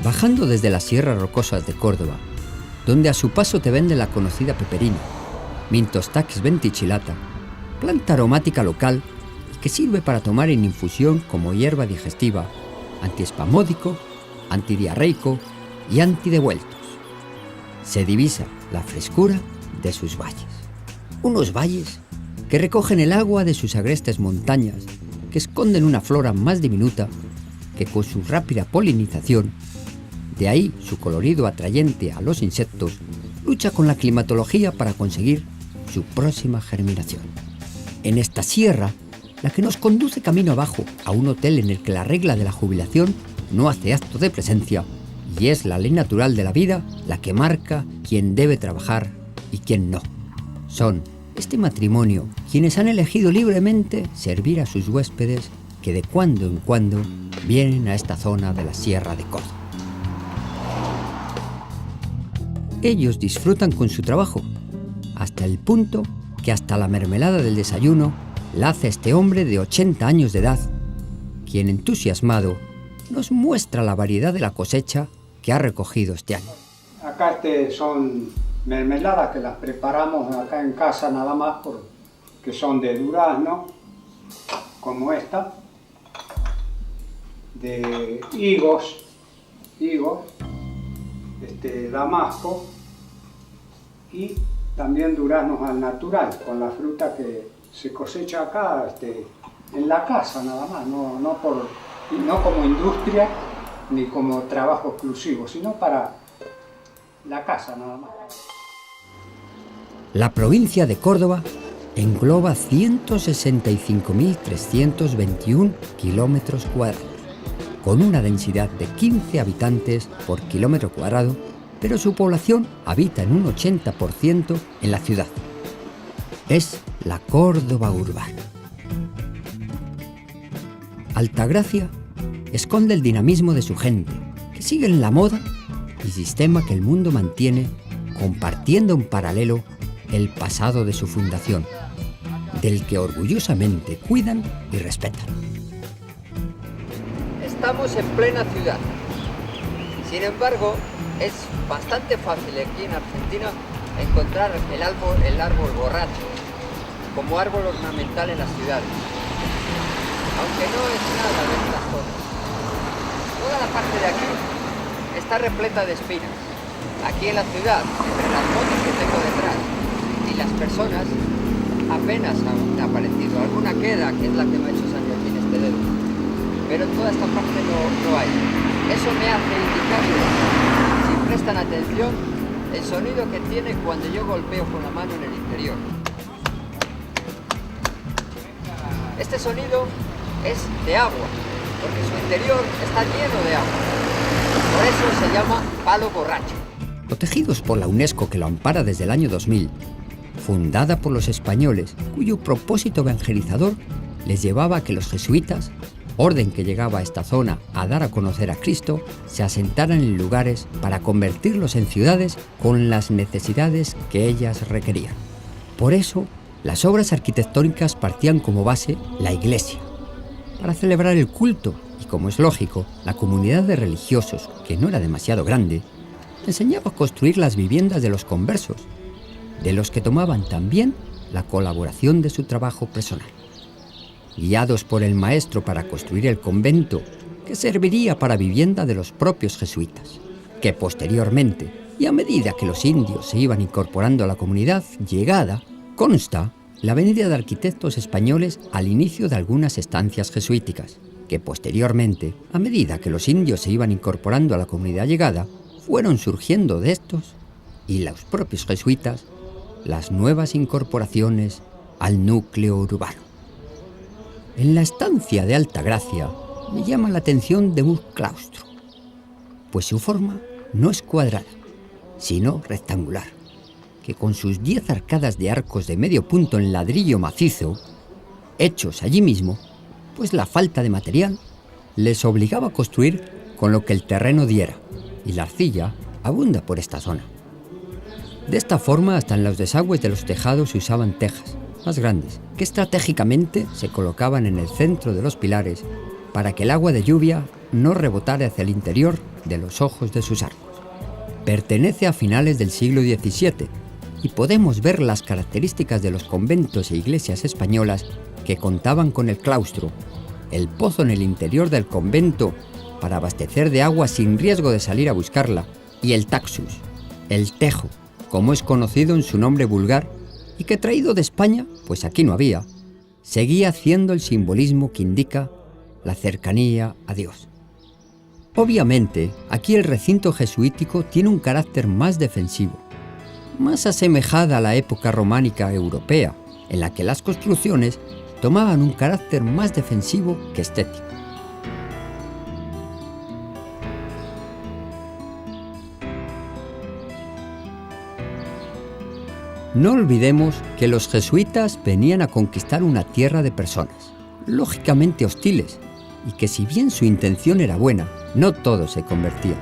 Bajando desde las sierras rocosas de Córdoba, donde a su paso te vende la conocida peperina, Mintostax venticillata, planta aromática local que sirve para tomar en infusión como hierba digestiva, antiespasmódico, antidiarreico y antidevueltos. Se divisa la frescura de sus valles. Unos valles que recogen el agua de sus agrestes montañas, que esconden una flora más diminuta que con su rápida polinización, de ahí su colorido atrayente a los insectos, lucha con la climatología para conseguir su próxima germinación. En esta sierra, la que nos conduce camino abajo a un hotel en el que la regla de la jubilación no hace acto de presencia y es la ley natural de la vida la que marca quién debe trabajar y quién no. Son este matrimonio quienes han elegido libremente servir a sus huéspedes que de cuando en cuando vienen a esta zona de la Sierra de Córdoba. Ellos disfrutan con su trabajo, hasta el punto que hasta la mermelada del desayuno la hace este hombre de 80 años de edad, quien entusiasmado nos muestra la variedad de la cosecha que ha recogido este año. Acá son mermeladas que las preparamos acá en casa nada más, que son de durazno, como esta, de higos, damasco y también duraznos al natural, con la fruta que se cosecha acá en la casa nada más, no como industria ni como trabajo exclusivo, sino para la casa nada más. La provincia de Córdoba engloba 165.321 kilómetros cuadrados, con una densidad de 15 habitantes por kilómetro cuadrado, pero su población habita en un 80% en la ciudad. Es la Córdoba urbana. Altagracia esconde el dinamismo de su gente, que siguen la moda y sistema que el mundo mantiene, compartiendo en paralelo el pasado de su fundación, del que orgullosamente cuidan y respetan. Estamos en plena ciudad. Sin embargo, es bastante fácil aquí en Argentina encontrar el árbol borracho como árbol ornamental en las ciudades, aunque no es nada de estas zonas. Toda la parte de aquí está repleta de espinas. Aquí en la ciudad, entre las motos que tengo detrás y las personas, apenas han aparecido. Alguna queda, que es la que me ha hecho sangre aquí en este dedo, pero en toda esta parte no hay. Eso me hace indicar, si prestan atención, el sonido que tiene cuando yo golpeo con la mano en el interior. Este sonido es de agua, porque su interior está lleno de agua. Por eso se llama palo borracho. Protegidos por la UNESCO, que lo ampara desde el año 2000, fundada por los españoles, cuyo propósito evangelizador les llevaba a que los jesuitas, orden que llegaba a esta zona a dar a conocer a Cristo, se asentaran en lugares para convertirlos en ciudades con las necesidades que ellas requerían. Por eso, las obras arquitectónicas partían como base la iglesia, para celebrar el culto, y como es lógico, la comunidad de religiosos, que no era demasiado grande, enseñaba a construir las viviendas de los conversos, de los que tomaban también la colaboración de su trabajo personal. Guiados por el maestro para construir el convento, que serviría para vivienda de los propios jesuitas, que posteriormente, y a medida que los indios se iban incorporando a la comunidad llegada, consta la venida de arquitectos españoles al inicio de algunas estancias jesuíticas, que posteriormente, a medida que los indios se iban incorporando a la comunidad llegada, fueron surgiendo de estos, y los propios jesuitas, las nuevas incorporaciones al núcleo urbano. En la estancia de Altagracia me llama la atención de un claustro, pues su forma no es cuadrada, sino rectangular, que con sus 10 arcadas de arcos de medio punto en ladrillo macizo, hechos allí mismo, pues la falta de material les obligaba a construir con lo que el terreno diera, y la arcilla abunda por esta zona. De esta forma, hasta en los desagües de los tejados se usaban tejas más grandes, que estratégicamente se colocaban en el centro de los pilares para que el agua de lluvia no rebotara hacia el interior de los ojos de sus arcos. Pertenece a finales del siglo XVII y podemos ver las características de los conventos e iglesias españolas que contaban con el claustro, el pozo en el interior del convento para abastecer de agua sin riesgo de salir a buscarla, y el taxus, el tejo, como es conocido en su nombre vulgar, y que traído de España, pues aquí no había, seguía haciendo el simbolismo que indica la cercanía a Dios. Obviamente, aquí el recinto jesuítico tiene un carácter más defensivo, más asemejada a la época románica europea, en la que las construcciones tomaban un carácter más defensivo que estético. No olvidemos que los jesuitas venían a conquistar una tierra de personas, lógicamente hostiles, y que si bien su intención era buena, no todos se convertían.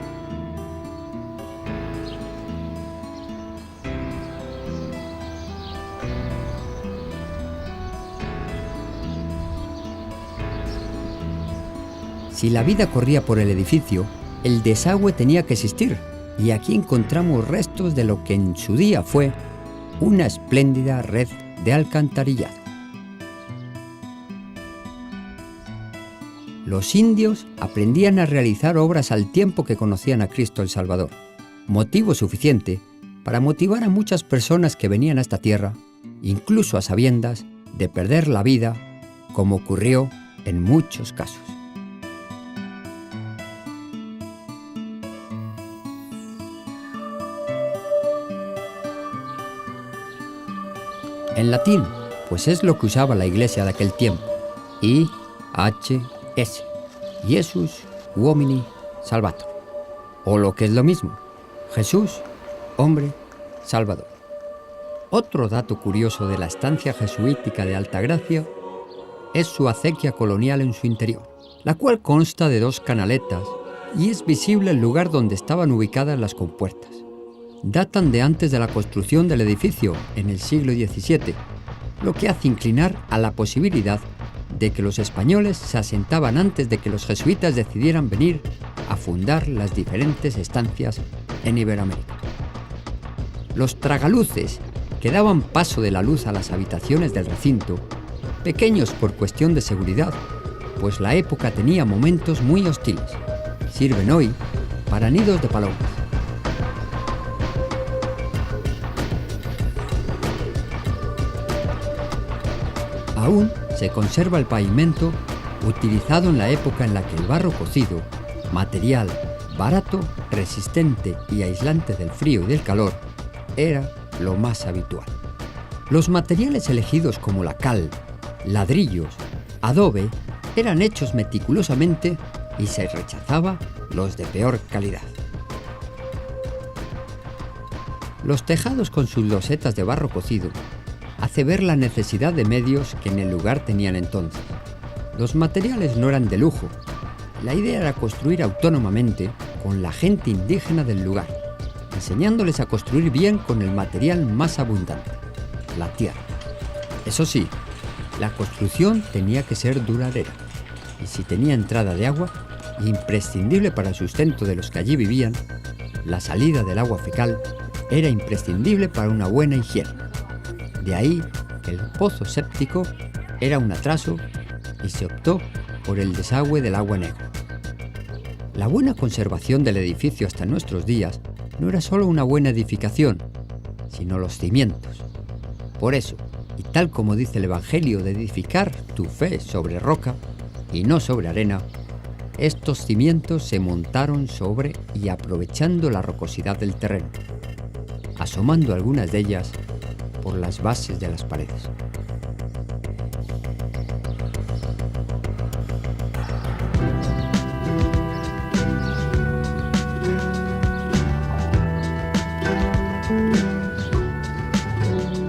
Si la vida corría por el edificio, el desagüe tenía que existir, y aquí encontramos restos de lo que en su día fue una espléndida red de alcantarillado. Los indios aprendían a realizar obras al tiempo que conocían a Cristo el Salvador, motivo suficiente para motivar a muchas personas que venían a esta tierra, incluso a sabiendas de perder la vida, como ocurrió en muchos casos. En latín, pues es lo que usaba la iglesia de aquel tiempo, IHS, Jesus Homini Salvator, o lo que es lo mismo, Jesús, hombre, Salvador. Otro dato curioso de la estancia jesuítica de Altagracia es su acequia colonial en su interior, la cual consta de 2 canaletas y es visible el lugar donde estaban ubicadas las compuertas. Datan de antes de la construcción del edificio, en el siglo XVII, lo que hace inclinar a la posibilidad de que los españoles se asentaban antes de que los jesuitas decidieran venir a fundar las diferentes estancias en Iberoamérica. Los tragaluces, que daban paso de la luz a las habitaciones del recinto, pequeños por cuestión de seguridad, pues la época tenía momentos muy hostiles, sirven hoy para nidos de palomas. Aún se conserva el pavimento utilizado en la época en la que el barro cocido, material barato, resistente y aislante del frío y del calor, era lo más habitual. Los materiales elegidos como la cal, ladrillos, adobe, eran hechos meticulosamente y se rechazaba los de peor calidad. Los tejados con sus losetas de barro cocido hace ver la necesidad de medios que en el lugar tenían entonces. Los materiales no eran de lujo. La idea era construir autónomamente con la gente indígena del lugar, enseñándoles a construir bien con el material más abundante, la tierra. Eso sí, la construcción tenía que ser duradera, y si tenía entrada de agua, imprescindible para el sustento de los que allí vivían, la salida del agua fecal era imprescindible para una buena higiene. De ahí que el pozo séptico era un atraso y se optó por el desagüe del agua negra. La buena conservación del edificio hasta nuestros días no era solo una buena edificación, sino los cimientos. Por eso, y tal como dice el Evangelio de edificar tu fe sobre roca y no sobre arena, estos cimientos se montaron sobre y aprovechando la rocosidad del terreno, asomando algunas de ellas por las bases de las paredes.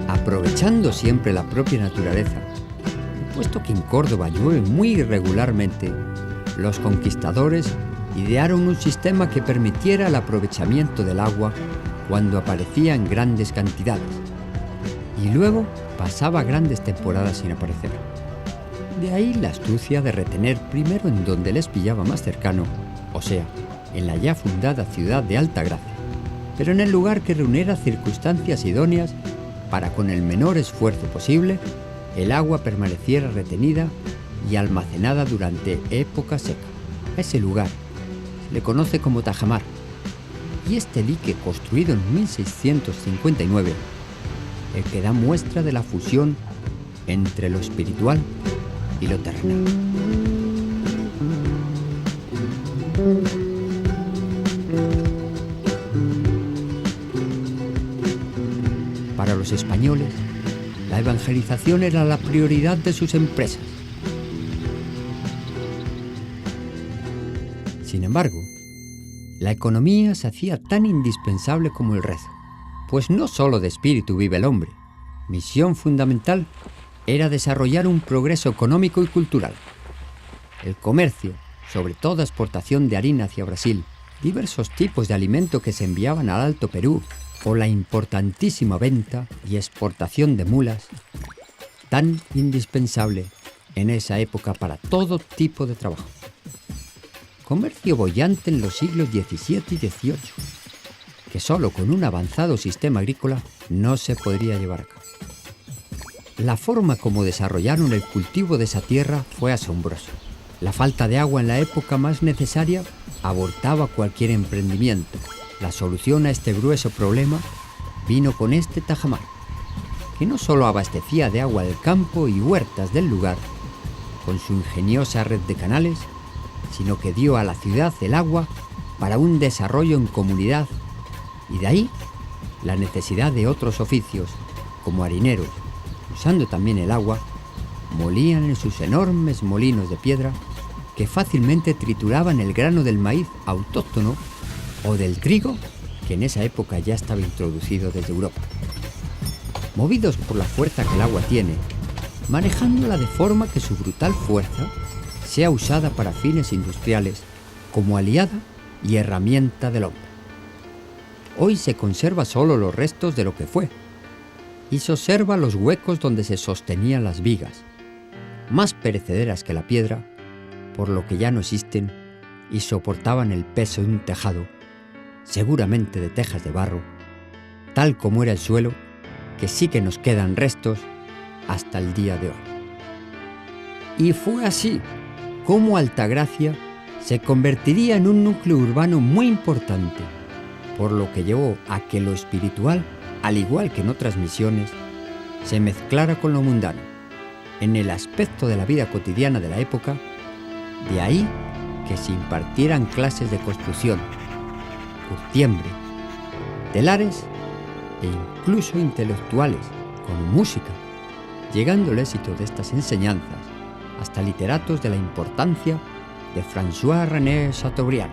Aprovechando siempre la propia naturaleza, puesto que en Córdoba llueve muy irregularmente, los conquistadores idearon un sistema que permitiera el aprovechamiento del agua cuando aparecía en grandes cantidades, y luego pasaba grandes temporadas sin aparecer. De ahí la astucia de retener primero en donde les pillaba más cercano, o sea, en la ya fundada ciudad de Altagracia, pero en el lugar que reuniera circunstancias idóneas para, con el menor esfuerzo posible, el agua permaneciera retenida y almacenada durante época seca. A ese lugar se le conoce como tajamar, y este dique, construido en 1659, el que da muestra de la fusión entre lo espiritual y lo terrenal. Para los españoles, la evangelización era la prioridad de sus empresas. Sin embargo, la economía se hacía tan indispensable como el rezo, pues no solo de espíritu vive el hombre. Misión fundamental era desarrollar un progreso económico y cultural. El comercio, sobre todo exportación de harina hacia Brasil, diversos tipos de alimento que se enviaban al Alto Perú, o la importantísima venta y exportación de mulas, tan indispensable en esa época para todo tipo de trabajo. Comercio boyante en los siglos XVII y XVIII, que solo con un avanzado sistema agrícola no se podría llevar a cabo. La forma como desarrollaron el cultivo de esa tierra fue asombrosa. La falta de agua en la época más necesaria abortaba cualquier emprendimiento. La solución a este grueso problema vino con este tajamar, que no solo abastecía de agua el campo y huertas del lugar, con su ingeniosa red de canales, sino que dio a la ciudad el agua para un desarrollo en comunidad, y de ahí la necesidad de otros oficios, como harineros, usando también el agua, molían en sus enormes molinos de piedra que fácilmente trituraban el grano del maíz autóctono o del trigo, que en esa época ya estaba introducido desde Europa. Movidos por la fuerza que el agua tiene, manejándola de forma que su brutal fuerza sea usada para fines industriales como aliada y herramienta del hombre. Hoy se conserva solo los restos de lo que fue, y se observa los huecos donde se sostenían las vigas, más perecederas que la piedra, por lo que ya no existen y soportaban el peso de un tejado, seguramente de tejas de barro, tal como era el suelo, que sí que nos quedan restos hasta el día de hoy. Y fue así como Altagracia se convertiría en un núcleo urbano muy importante, por lo que llevó a que lo espiritual, al igual que en otras misiones, se mezclara con lo mundano, en el aspecto de la vida cotidiana de la época. De ahí que se impartieran clases de construcción, curtiembre, telares e incluso intelectuales, como música, llegando el éxito de estas enseñanzas hasta literatos de la importancia de François-René Chateaubriand.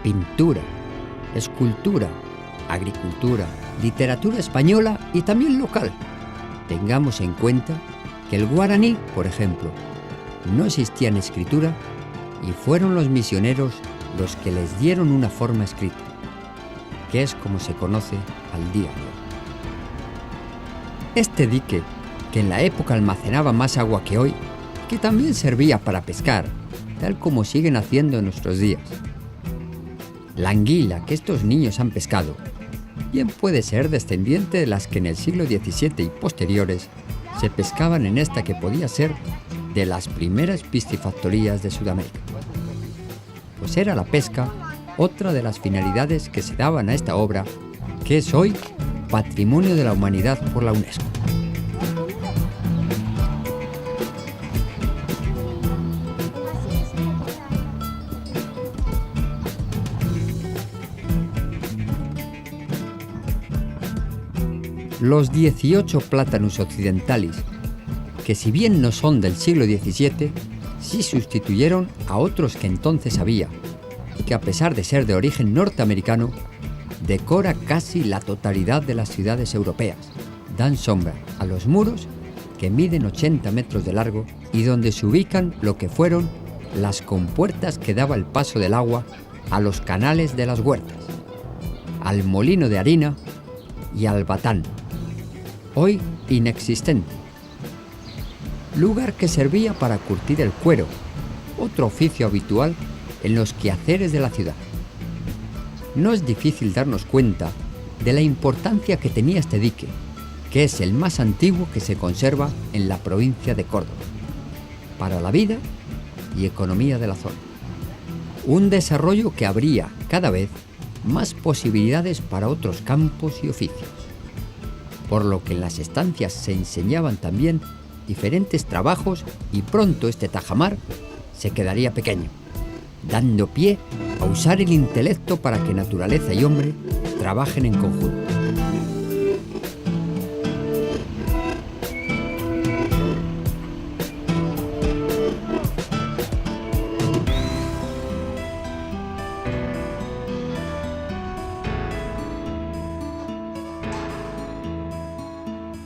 Pintura, escultura, agricultura, literatura española y también local. Tengamos en cuenta que el guaraní, por ejemplo, no existía en escritura y fueron los misioneros los que les dieron una forma escrita, que es como se conoce al día de hoy. Este dique, que en la época almacenaba más agua que hoy, que también servía para pescar, tal como siguen haciendo en nuestros días. La anguila que estos niños han pescado bien puede ser descendiente de las que en el siglo XVII y posteriores se pescaban en esta que podía ser de las primeras piscifactorías de Sudamérica. Pues era la pesca otra de las finalidades que se daban a esta obra, que es hoy Patrimonio de la Humanidad por la UNESCO. Los 18 plátanos occidentales, que si bien no son del siglo XVII, sí sustituyeron a otros que entonces había, y que a pesar de ser de origen norteamericano, decora casi la totalidad de las ciudades europeas. Dan sombra a los muros, que miden 80 metros de largo, y donde se ubican lo que fueron las compuertas que daba el paso del agua a los canales de las huertas, al molino de harina y al batán, hoy inexistente, lugar que servía para curtir el cuero, otro oficio habitual en los quehaceres de la ciudad. No es difícil darnos cuenta de la importancia que tenía este dique, que es el más antiguo que se conserva en la provincia de Córdoba, para la vida y economía de la zona. Un desarrollo que abría cada vez más posibilidades para otros campos y oficios, por lo que en las estancias se enseñaban también diferentes trabajos y pronto este tajamar se quedaría pequeño, dando pie a usar el intelecto para que naturaleza y hombre trabajen en conjunto.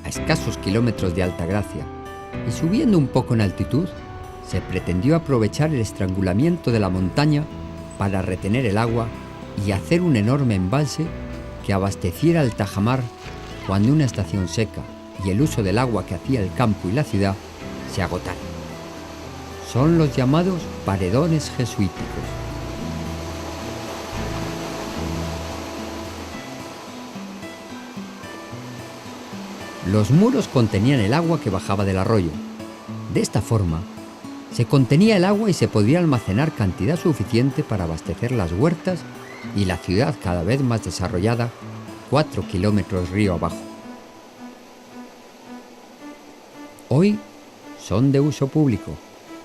A escasos kilómetros de Altagracia y subiendo un poco en altitud, se pretendió aprovechar el estrangulamiento de la montaña para retener el agua y hacer un enorme embalse que abasteciera el tajamar cuando una estación seca y el uso del agua que hacía el campo y la ciudad se agotaran. Son los llamados paredones jesuíticos. Los muros contenían el agua que bajaba del arroyo. De esta forma, se contenía el agua y se podía almacenar cantidad suficiente para abastecer las huertas y la ciudad cada vez más desarrollada 4 kilómetros río abajo. Hoy son de uso público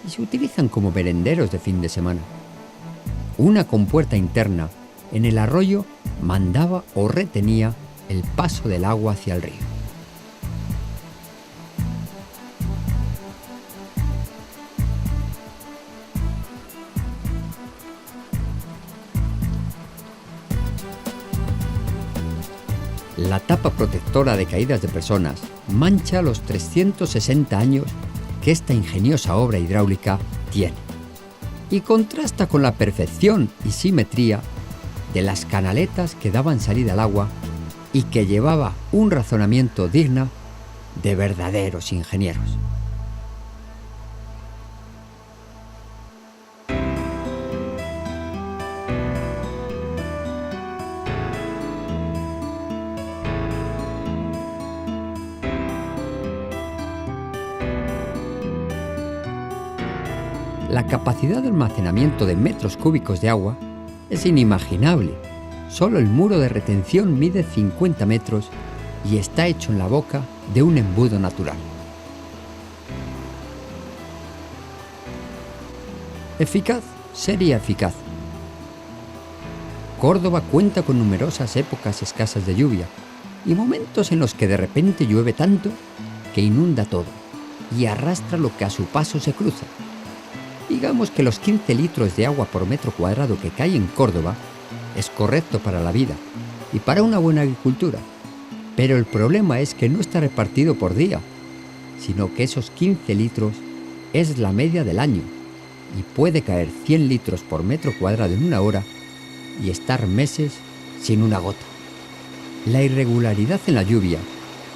y se utilizan como merenderos de fin de semana. Una compuerta interna en el arroyo mandaba o retenía el paso del agua hacia el río. La tapa protectora de caídas de personas mancha los 360 años que esta ingeniosa obra hidráulica tiene y contrasta con la perfección y simetría de las canaletas que daban salida al agua y que llevaba un razonamiento digno de verdaderos ingenieros. La capacidad de almacenamiento de metros cúbicos de agua es inimaginable. Solo el muro de retención mide 50 metros y está hecho en la boca de un embudo natural. Eficaz sería eficaz. Córdoba cuenta con numerosas épocas escasas de lluvia y momentos en los que de repente llueve tanto que inunda todo y arrastra lo que a su paso se cruza. Digamos que los 15 litros de agua por metro cuadrado que cae en Córdoba es correcto para la vida y para una buena agricultura, pero el problema es que no está repartido por día, sino que esos 15 litros es la media del año y puede caer 100 litros por metro cuadrado en una hora y estar meses sin una gota. La irregularidad en la lluvia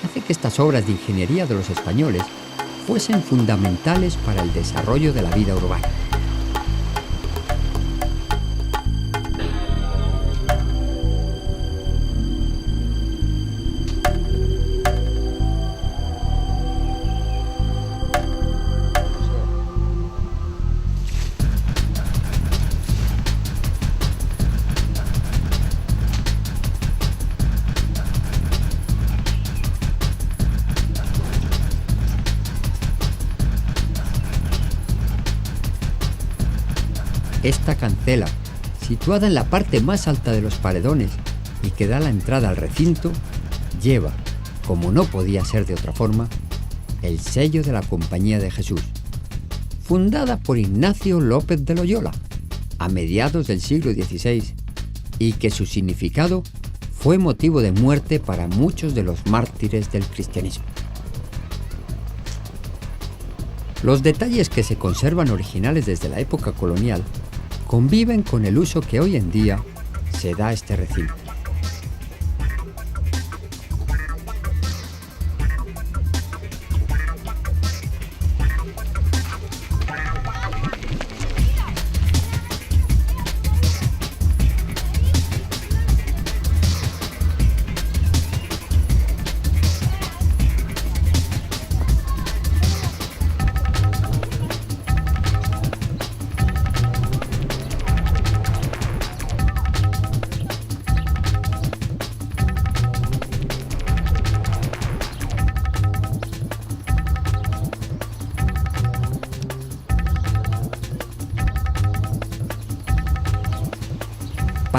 hace que estas obras de ingeniería de los españoles fuesen fundamentales para el desarrollo de la vida urbana. Esta cancela, situada en la parte más alta de los paredones y que da la entrada al recinto, lleva, como no podía ser de otra forma, el sello de la Compañía de Jesús, fundada por Ignacio López de Loyola a mediados del siglo XVI y que su significado fue motivo de muerte para muchos de los mártires del cristianismo. Los detalles que se conservan originales desde la época colonial conviven con el uso que hoy en día se da a este recinto.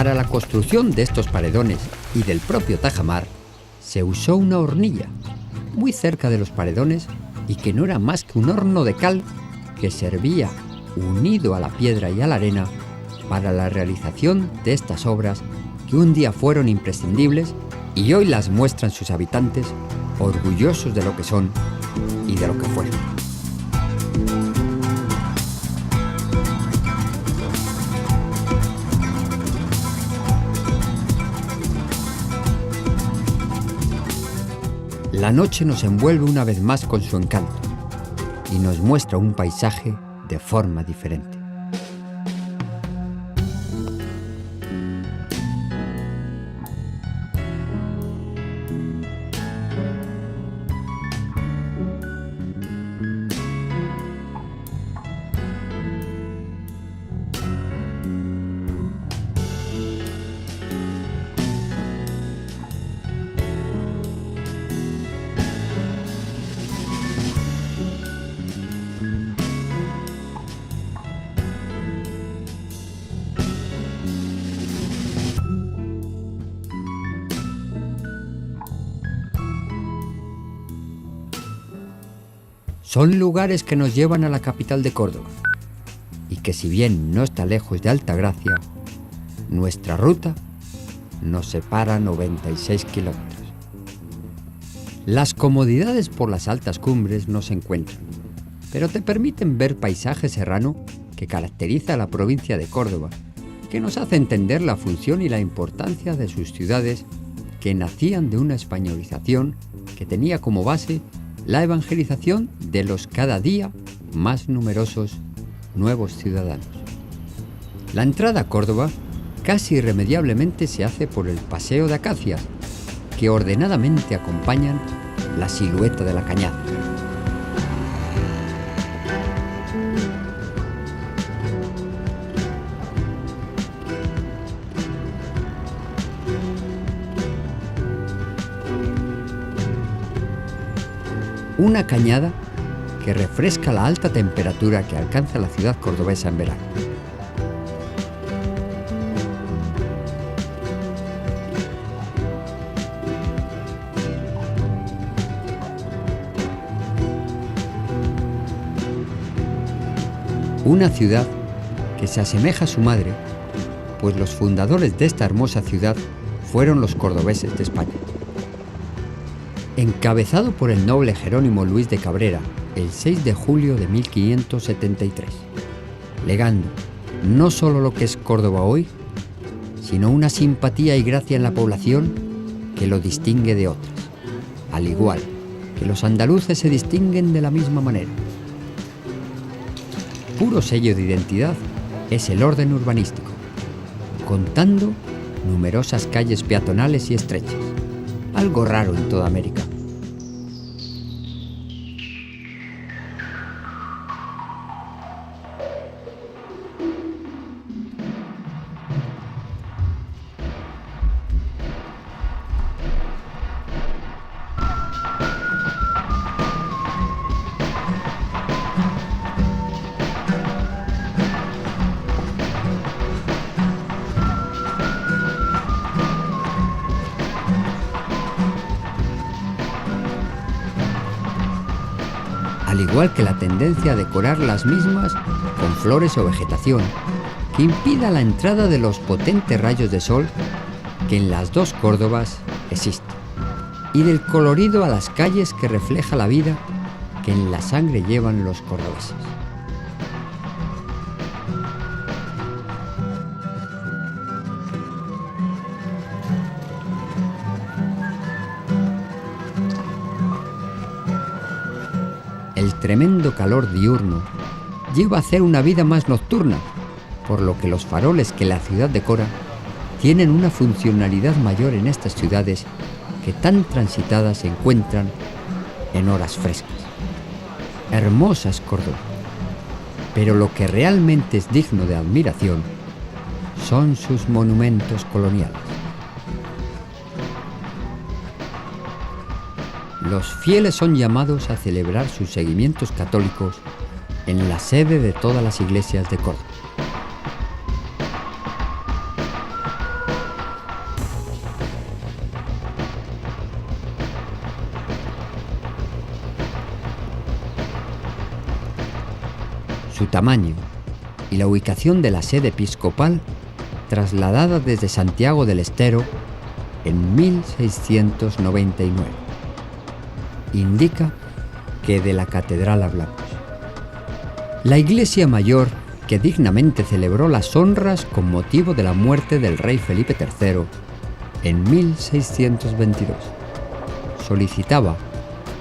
Para la construcción de estos paredones y del propio tajamar, se usó una hornilla muy cerca de los paredones y que no era más que un horno de cal que servía, unido a la piedra y a la arena, para la realización de estas obras que un día fueron imprescindibles y hoy las muestran sus habitantes, orgullosos de lo que son y de lo que fueron. La noche nos envuelve una vez más con su encanto y nos muestra un paisaje de forma diferente. Son lugares que nos llevan a la capital de Córdoba y que, si bien no está lejos de Altagracia, nuestra ruta nos separa 96 kilómetros. Las comodidades por las altas cumbres no se encuentran, pero te permiten ver paisaje serrano que caracteriza a la provincia de Córdoba, que nos hace entender la función y la importancia de sus ciudades que nacían de una españolización que tenía como base la evangelización de los cada día más numerosos nuevos ciudadanos. La entrada a Córdoba casi irremediablemente se hace por el Paseo de Acacias, que ordenadamente acompañan la silueta de la cañada. Una cañada que refresca la alta temperatura que alcanza la ciudad cordobesa en verano. Una ciudad que se asemeja a su madre, pues los fundadores de esta hermosa ciudad fueron los cordobeses de España. Encabezado por el noble Jerónimo Luis de Cabrera el 6 de julio de 1573, legando no solo lo que es Córdoba hoy, sino una simpatía y gracia en la población que lo distingue de otras, al igual que los andaluces se distinguen de la misma manera. Puro sello de identidad es el orden urbanístico, contando numerosas calles peatonales y estrechas, algo raro en toda América. Al igual que la tendencia a decorar las mismas con flores o vegetación, que impida la entrada de los potentes rayos de sol que en las dos Córdobas existen, y del colorido a las calles que refleja la vida que en la sangre llevan los cordobeses. El tremendo calor diurno lleva a hacer una vida más nocturna, por lo que los faroles que la ciudad decora tienen una funcionalidad mayor en estas ciudades que tan transitadas se encuentran en horas frescas. Hermosas Córdoba, pero lo que realmente es digno de admiración son sus monumentos coloniales. Los fieles son llamados a celebrar sus seguimientos católicos en la sede de todas las iglesias de Córdoba. su tamaño y la ubicación de la sede episcopal, trasladada desde Santiago del Estero en 1699. Indica que de la catedral hablamos. La iglesia mayor, que dignamente celebró las honras con motivo de la muerte del rey Felipe III en 1622, solicitaba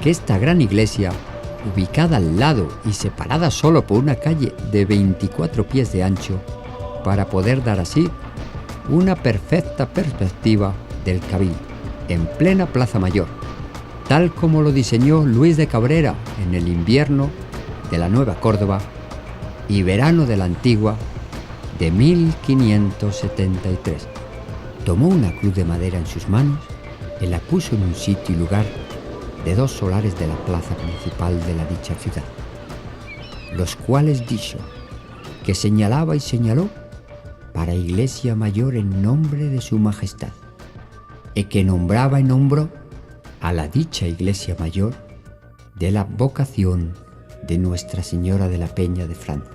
que esta gran iglesia, ubicada al lado y separada solo por una calle de 24 pies de ancho, para poder dar así una perfecta perspectiva del Cabildo, en plena Plaza Mayor, tal como lo diseñó Luis de Cabrera en el invierno de la Nueva Córdoba y verano de la Antigua de 1573. Tomó una cruz de madera en sus manos y la puso en un sitio y lugar de 2 solares de la plaza principal de la dicha ciudad, los cuales dicho que señalaba y señaló para iglesia mayor en nombre de su majestad, y que nombraba y nombró a la dicha iglesia mayor de la vocación de Nuestra Señora de la Peña de Francia.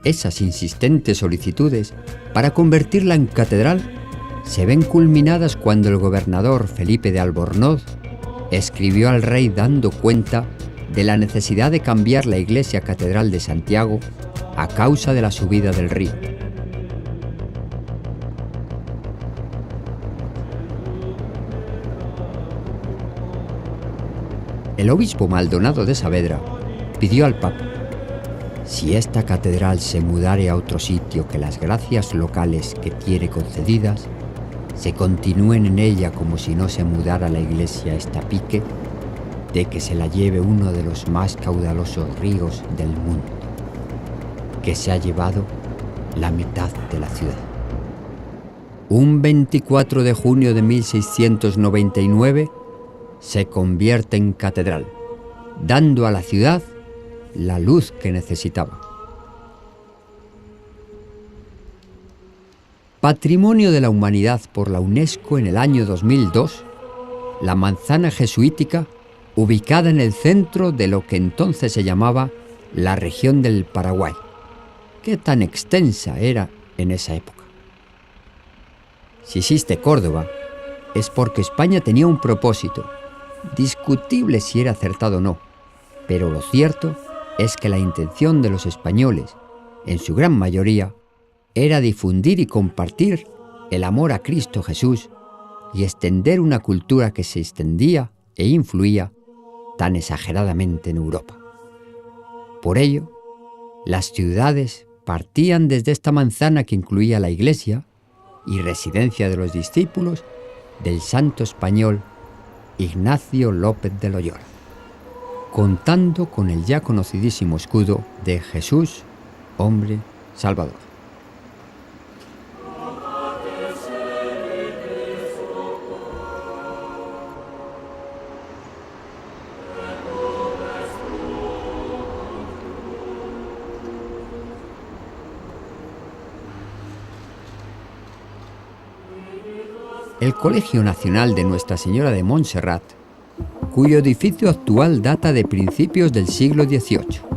Esas insistentes solicitudes para convertirla en catedral se ven culminadas cuando el gobernador Felipe de Albornoz escribió al rey dando cuenta de la necesidad de cambiar la iglesia catedral de Santiago a causa de la subida del río. El obispo Maldonado de Saavedra pidió al Papa: si esta catedral se mudare a otro sitio, que las gracias locales que tiene concedidas se continúen en ella como si no se mudara la iglesia esta pique, de que se la lleve uno de los más caudalosos ríos del mundo, que se ha llevado la mitad de la ciudad. Un 24 de junio de 1699 se convierte en catedral, dando a la ciudad la luz que necesitaba. Patrimonio de la Humanidad por la UNESCO en el año 2002, la manzana jesuítica, ubicada en el centro de lo que entonces se llamaba la región del Paraguay, que tan extensa era en esa época. Si existe Córdoba, es porque España tenía un propósito, discutible si era acertado o no, pero lo cierto es que la intención de los españoles, en su gran mayoría, era difundir y compartir el amor a Cristo Jesús y extender una cultura que se extendía e influía tan exageradamente en Europa. Por ello, las ciudades partían desde esta manzana que incluía la iglesia y residencia de los discípulos del santo español Ignacio López de Loyola, contando con el ya conocidísimo escudo de Jesús, hombre salvador. El Colegio Nacional de Nuestra Señora de Montserrat, cuyo edificio actual data de principios del siglo XVIII.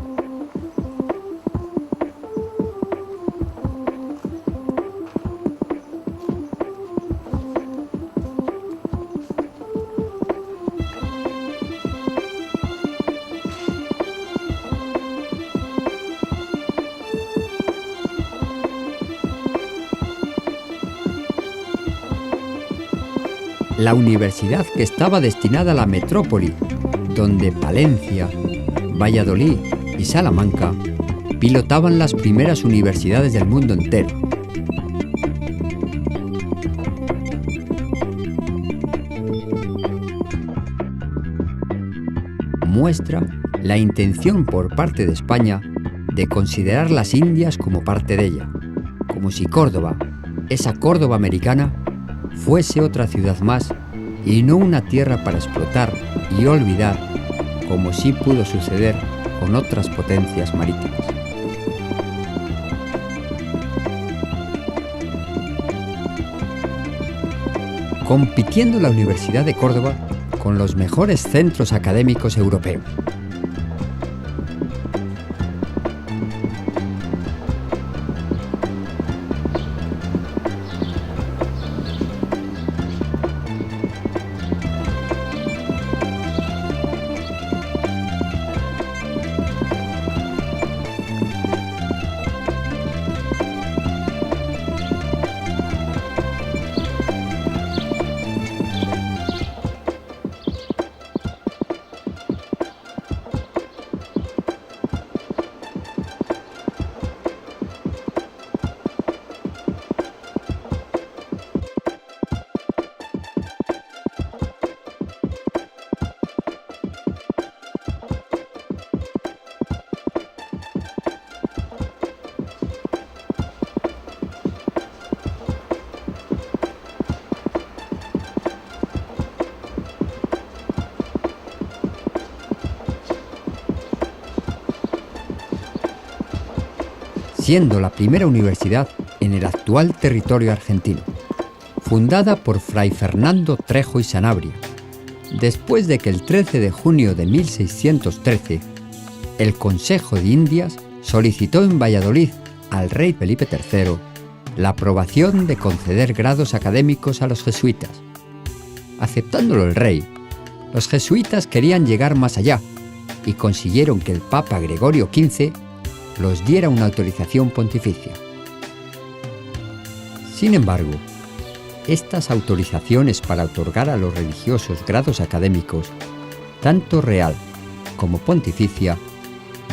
La universidad que estaba destinada a la metrópoli, donde Palencia, Valladolid y Salamanca pilotaban las primeras universidades del mundo entero. Muestra la intención por parte de España de considerar las Indias como parte de ella, como si Córdoba, esa Córdoba americana, fuese otra ciudad más y no una tierra para explotar y olvidar, como sí pudo suceder con otras potencias marítimas. Compitiendo la Universidad de Córdoba con los mejores centros académicos europeos. siendo la primera universidad en el actual territorio argentino, fundada por Fray Fernando Trejo y Sanabria, después de que el 13 de junio de 1613 el Consejo de Indias solicitó en Valladolid al rey Felipe III la aprobación de conceder grados académicos a los jesuitas. Aceptándolo el rey, los jesuitas querían llegar más allá y consiguieron que el Papa Gregorio XV los diera una autorización pontificia. Sin embargo, estas autorizaciones para otorgar a los religiosos grados académicos, tanto real como pontificia,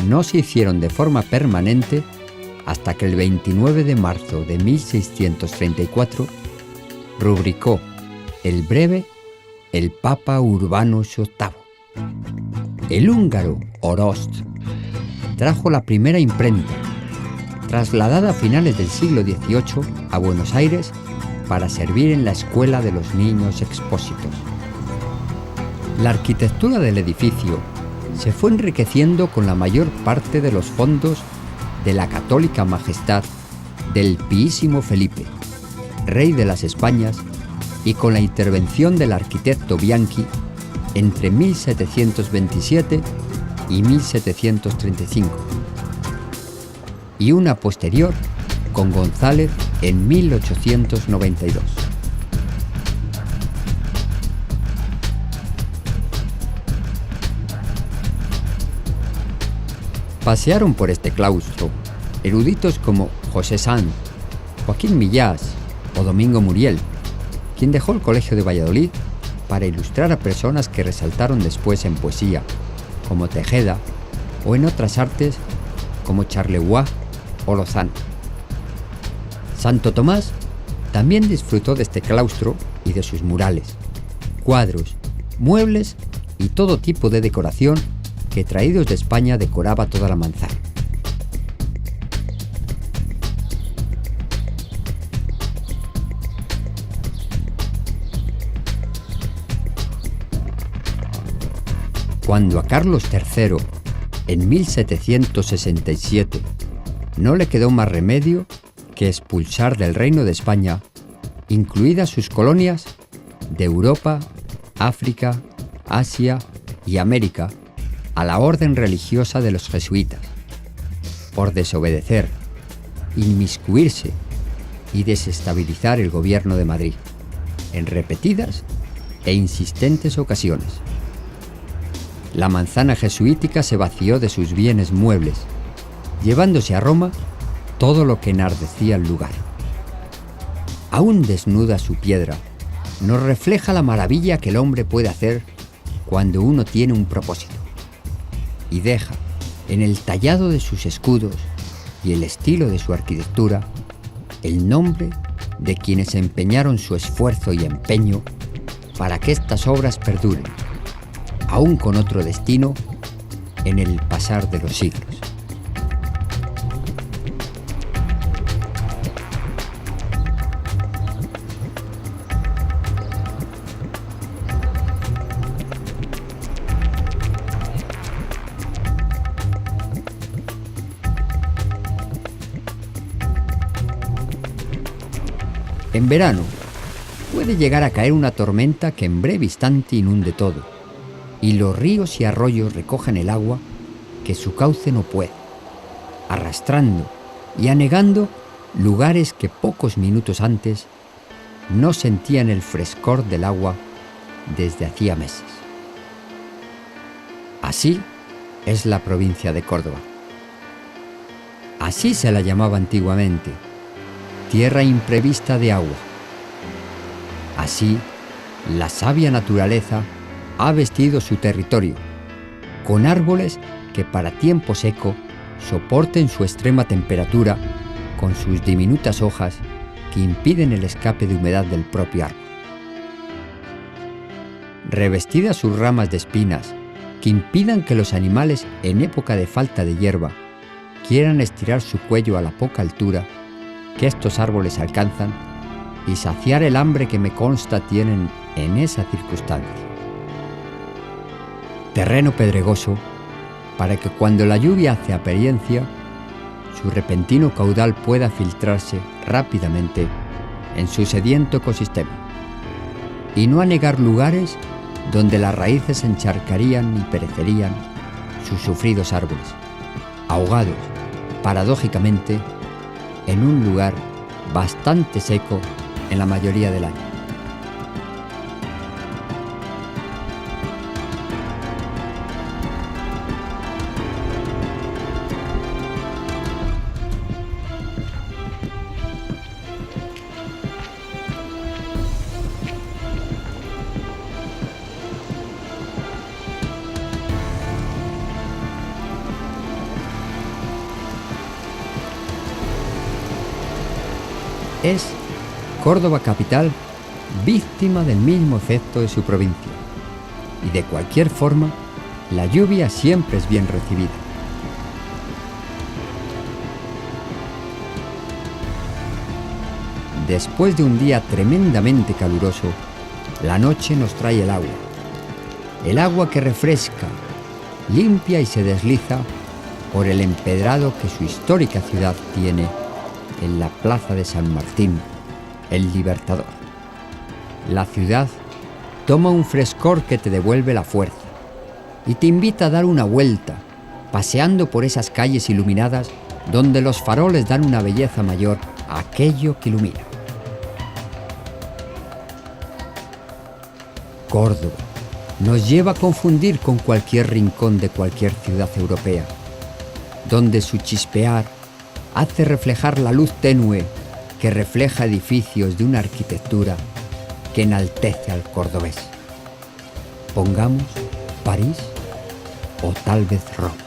no se hicieron de forma permanente hasta que el 29 de marzo de 1634 rubricó el breve el Papa Urbano VIII. El húngaro Orosz trajo la primera imprenta, trasladada a finales del siglo XVIII a Buenos Aires para servir en la Escuela de los Niños Expósitos. La arquitectura del edificio se fue enriqueciendo con la mayor parte de los fondos de la católica majestad del Piísimo Felipe, rey de las Españas, y con la intervención del arquitecto Bianchi entre 1727 y 1735, y una posterior con González en 1892. Pasearon por este claustro eruditos como José Sanz, Joaquín Millás o Domingo Muriel, quien dejó el Colegio de Valladolid para ilustrar a personas que resaltaron después en poesía, como Tejeda, o en otras artes, como Charlevoix o Lozano. Santo Tomás también disfrutó de este claustro y de sus murales, cuadros, muebles y todo tipo de decoración que traídos de España decoraba toda la manzana. Cuando a Carlos III, en 1767, no le quedó más remedio que expulsar del Reino de España, incluidas sus colonias, de Europa, África, Asia y América, a la orden religiosa de los jesuitas, por desobedecer, inmiscuirse y desestabilizar el gobierno de Madrid, en repetidas e insistentes ocasiones. La manzana jesuítica se vació de sus bienes muebles, llevándose a Roma todo lo que enardecía el lugar. Aún desnuda su piedra, nos refleja la maravilla que el hombre puede hacer cuando uno tiene un propósito, y deja en el tallado de sus escudos y el estilo de su arquitectura el nombre de quienes empeñaron su esfuerzo y empeño para que estas obras perduren, aún con otro destino, en el pasar de los siglos. En verano puede llegar a caer una tormenta que en breve instante inunde todo, y los ríos y arroyos recogen el agua que su cauce no puede, arrastrando y anegando lugares que pocos minutos antes no sentían el frescor del agua desde hacía meses. Así es la provincia de Córdoba. Así se la llamaba antiguamente, tierra imprevista de agua. Así, la sabia naturaleza ha vestido su territorio, con árboles que para tiempo seco soporten su extrema temperatura con sus diminutas hojas que impiden el escape de humedad del propio árbol. Revestidas sus ramas de espinas que impidan que los animales en época de falta de hierba quieran estirar su cuello a la poca altura que estos árboles alcanzan y saciar el hambre que me consta tienen en esa circunstancia. Terreno pedregoso para que cuando la lluvia hace apariencia, su repentino caudal pueda filtrarse rápidamente en su sediento ecosistema, y no anegar lugares donde las raíces encharcarían y perecerían sus sufridos árboles, ahogados, paradójicamente, en un lugar bastante seco en la mayoría del año. Es Córdoba capital víctima del mismo efecto de su provincia, y de cualquier forma, la lluvia siempre es bien recibida. Después de un día tremendamente caluroso, la noche nos trae el agua que refresca, limpia y se desliza por el empedrado que su histórica ciudad tiene en la plaza de San Martín, el Libertador. La ciudad toma un frescor que te devuelve la fuerza y te invita a dar una vuelta, paseando por esas calles iluminadas donde los faroles dan una belleza mayor a aquello que ilumina. Córdoba nos lleva a confundir con cualquier rincón de cualquier ciudad europea, donde su chispear hace reflejar la luz tenue que refleja edificios de una arquitectura que enaltece al cordobés. Pongamos París o tal vez Roma.